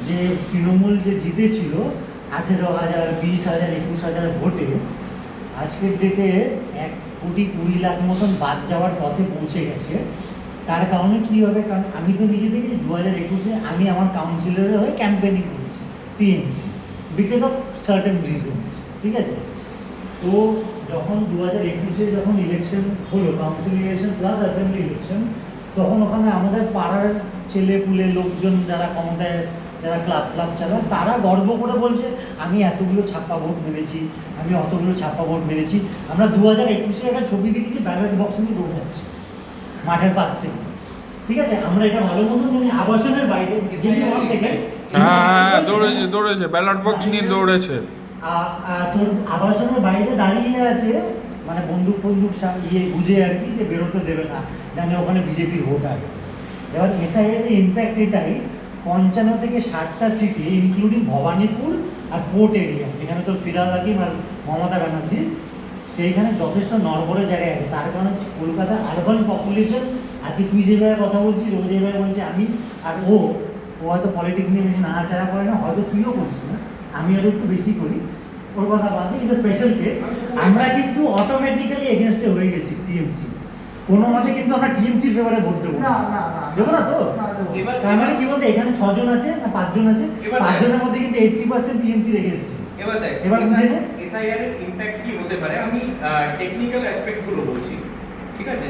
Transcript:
যে তৃণমূল যে জিতেছিল 18,000, 20,000, 21,000 ভোটে, আজকের ডেটে 1,20,00,000 মতন বাদ যাওয়ার পথে পৌঁছে গেছে। তার কারণে কী হবে, কারণ আমি তো নিজে থেকে 2021-এ আমি আমার কাউন্সিলরের হয়ে ক্যাম্পেনিং করেছি TMC, because of certain reasons, ঠিক আছে। তো যখন 2021-এ যখন ইলেকশন হলো, council election plus assembly election, তখন ওখানে আমাদের পাড়ার ছেলে পুলে লোকজন যারা ক্ষমতায়, যারা ক্লাব চালায়, তারা গর্ব করে বলছে আমি এতগুলো ছাপ্পা ভোট মেরেছি, আমি অতগুলো ছাপ্পা ভোট মেরেছি। আমরা 2021-এ একটা ছবি দেখেছি, ব্যালট বক্স নিয়ে দৌড়ে যাচ্ছে মাঠের পাশ থেকে, ঠিক আছে। আমরা এটা ভালো মতো জানি, আবাসনের বাইরে দৌড়েছে ব্যালট বক্স নিয়ে দৌড়েছে। তোর আবাসনের বাইরে দাঁড়িয়ে আছে, মানে বন্দুক বুঝে আর কি, যে বেরোতে দেবে না, জানে ওখানে বিজেপির ভোট আসবে। এবার এসআইআর এর ইম্প্যাক্ট এটাই, 55 থেকে 60টা সিটি ইনক্লুডিং ভবানীপুর আর পোর্ট এরিয়া, যেখানে তোর ফিরহাদ হাকিম আর মমতা ব্যানার্জি, সেইখানে যথেষ্ট নড়বড়ে জায়গায় আছে। তার কারণে কলকাতা আরবান পপুলেশন, আজকে তুই যেভাবে কথা বলছিস, ও যেভাবে বলছে, আমি আর ও হয়তো পলিটিক্স নিয়ে বেশি নাড়াচাড়া করে না, হয়তো তুইও করিস না, আমি আরও একটু বেশি করি, ওর কথা বাদ দিই, ইজ এ স্পেশাল কেস। আমরা কিন্তু অটোমেটিক্যালি এগেনস্টে হয়ে গেছি টিএমসি, কোনো মতে কিন্তু আমরা টিএমসির ফেভারে ভোট দেবো না, দেবো না তো। তার মানে কি বলতে, এখানে 6 জন আছে না 5 জন আছে, 5 জনের মধ্যে কিন্তু 80% টিএমসির এগেনস্টে। এবার এসআইআর এর ইমপ্যাক্ট কি হতে পারে, আমি টেকনিক্যাল অ্যাসপেক্ট গুলো বলছি, ঠিক আছে।